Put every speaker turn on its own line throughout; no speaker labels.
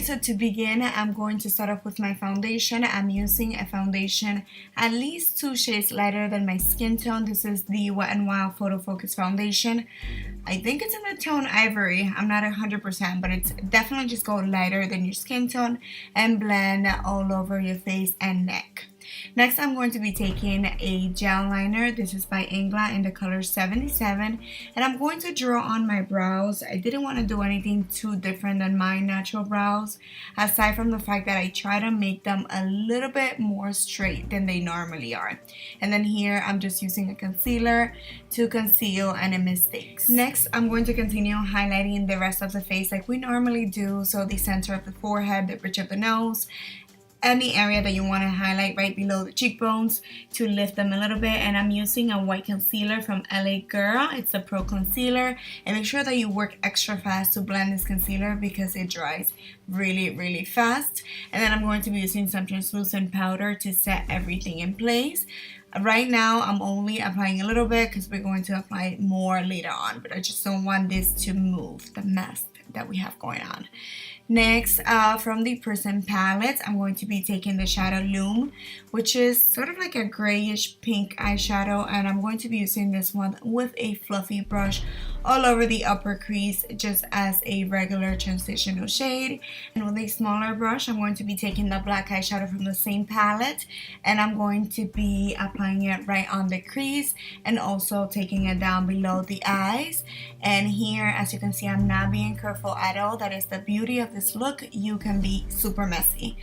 Alright, so to begin, I'm going to start off with my foundation. I'm using a foundation at least 2 shades lighter than my skin tone. This is the Wet n Wild Photo Focus Foundation. I think it's in the tone Ivory. I'm not 100%, but it's definitely just go lighter than your skin tone and blend all over your face and neck. Next, I'm going to be taking a gel liner. This is by Ingla in the color 77, and I'm going to draw on my brows. I didn't want to do anything too different than my natural brows, aside from the fact that I try to make them a little bit more straight than they normally are. And then here, I'm just using a concealer to conceal any mistakes. Next, I'm going to continue highlighting the rest of the face like we normally do. So the center of the forehead, the bridge of the nose, any area that you want to highlight right below the cheekbones to lift them a little bit. And I'm using a white concealer from LA Girl. It's a Pro Concealer, and make sure that you work extra fast to blend this concealer because it dries really fast. And then I'm going to be using some translucent powder to set everything in place. Right now I'm only applying a little bit because we're going to apply more later on, but I just don't want this to move the mess that we have going on. Next, from the Prism palette, I'm going to be taking the Shadow Lume, which is sort of like a grayish pink eyeshadow, and I'm going to be using this one with a fluffy brush all over the upper crease just as a regular transitional shade. And with a smaller brush, I'm going to be taking the black eyeshadow from the same palette, and I'm going to be applying it right on the crease and also taking it down below the eyes. And here, as you can see, I'm not being careful at all. That is the beauty of this look. You can be super messy.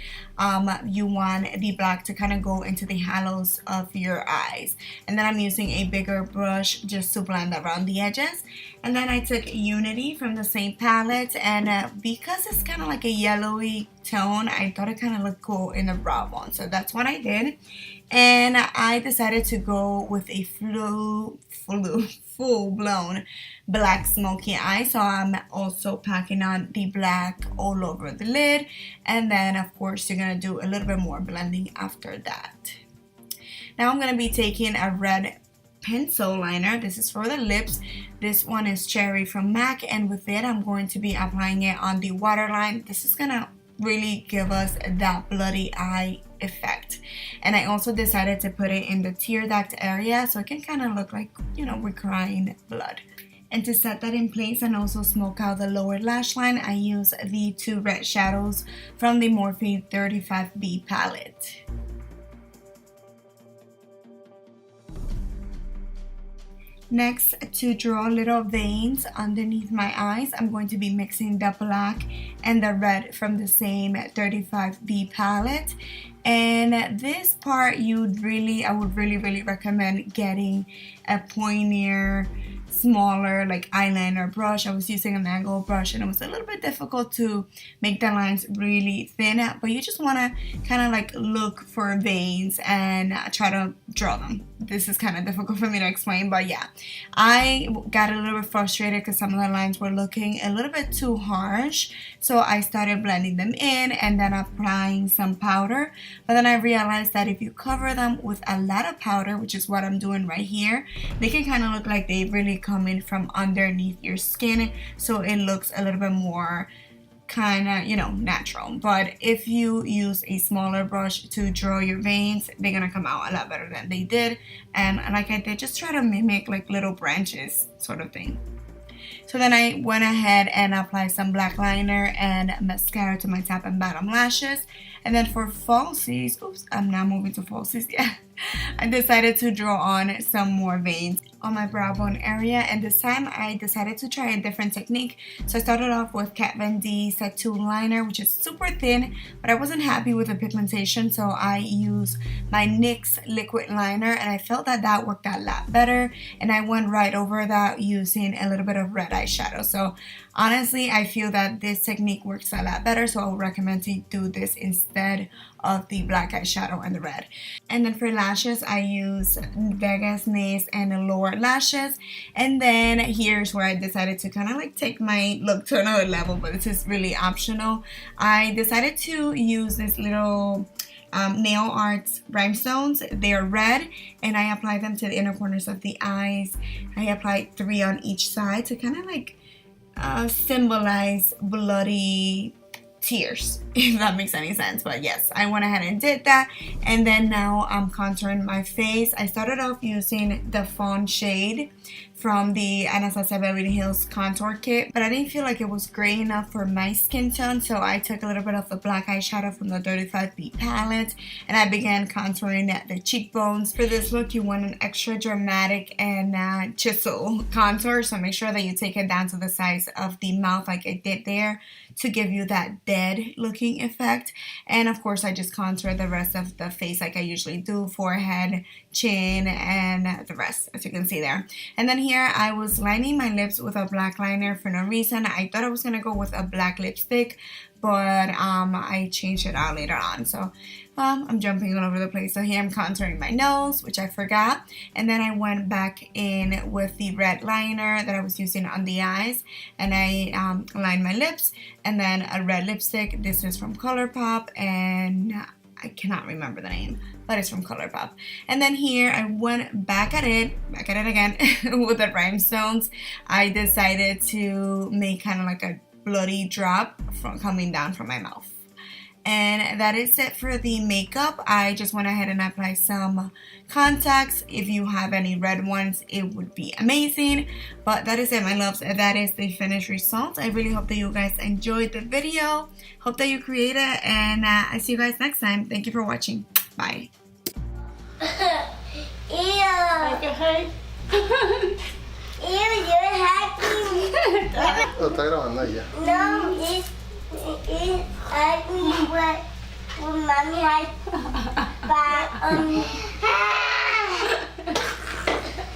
You want the black to kind of go into the hollows of your eyes. And then I'm using a bigger brush just to blend around the edges. And then I took Unity from the same palette, and because it's kind of like a yellowy tone, I thought it kind of looked cool in the brow bone. So that's what I did. And I decided to go with a full-blown black smoky eye. So I'm also packing on the black all over the lid. And then, of course, you're going to do a little bit more blending after that. Now I'm going to be taking a red pencil liner. This is for the lips. This one is Cherry from MAC, and with it I'm going to be applying it on the waterline. This is gonna really give us that bloody eye effect. And I also decided to put it in the tear duct area so it can kind of look like, you know, we're crying blood. And to set that in place and also smoke out the lower lash line, I use the 2 red shadows from the Morphe 35B palette. Next, to draw little veins underneath my eyes, I'm going to be mixing the black and the red from the same 35B palette. And this part, I would really recommend getting a pointier, smaller like eyeliner brush. I was using an angle brush and it was a little bit difficult to make the lines really thin, but you just want to kind of like look for veins and try to draw them. This is kind of difficult for me to explain, but yeah, I got a little bit frustrated because some of the lines were looking a little bit too harsh, so I started blending them in and then applying some powder. But then I realized that if you cover them with a lot of powder, which is what I'm doing right here, they can kind of look like they really coming from underneath your skin, so it looks a little bit more kind of, you know, natural. But if you use a smaller brush to draw your veins, they're gonna come out a lot better than they did. And like I did, just try to mimic like little branches sort of thing. So then I went ahead and applied some black liner and mascara to my top and bottom lashes. And then for falsies, oops, I'm not moving to falsies yet. I decided to draw on some more veins on my brow bone area, and this time I decided to try a different technique. So I started off with Kat Von D Set 2 liner, which is super thin, but I wasn't happy with the pigmentation, so I used my NYX liquid liner, and I felt that that worked a lot better, and I went right over that using a little bit of red eyeshadow. So honestly, I feel that this technique works a lot better, so I would recommend to do this instead of the black eyeshadow and the red. And then for lashes, I use Vegas Nails and the lower lashes. And then here's where I decided to kind of like take my look to another level, but this is really optional. I decided to use this little nail art rhinestones. They're red, and I apply them to the inner corners of the eyes. I applied 3 on each side to kind of like symbolize bloody tears, if that makes any sense. But yes, I went ahead and did that. And then now I'm contouring my face. I started off using the fawn shade from the Anastasia Beverly Hills contour kit, but I didn't feel like it was gray enough for my skin tone, so I took a little bit of the black eyeshadow from the 35B palette and I began contouring the cheekbones. For this look, you want an extra dramatic and chisel contour, so make sure that you take it down to the size of the mouth like I did there to give you that dead looking effect. And of course, I just contour the rest of the face like I usually do, forehead, chin, and the rest, as you can see there. And then here I was lining my lips with a black liner for no reason. I thought I was gonna go with a black lipstick, but I changed it out later on. So I'm jumping all over the place. So here I'm contouring my nose, which I forgot. And then I went back in with the red liner that I was using on the eyes. And I lined my lips. And then a red lipstick. This is from ColourPop. And I cannot remember the name, but it's from ColourPop. And then here I went back at it again with the rhinestones. I decided to make kind of like a bloody drop from coming down from my mouth. And that is it for the makeup. I just went ahead and applied some contacts. If you have any red ones, it would be amazing. But that is it, my loves. That is the finished result. I really hope that you guys enjoyed the video. Hope that you create it. And I see you guys next time. Thank you for watching. Bye.
Ew. You're happy.
Oh, está grabando ya.
No, it's ugly what mommy had. But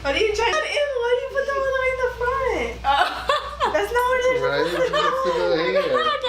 What are you trying to do? Why do you put them all the way in the front? That's not what you're supposed to do.
Right, let's go here.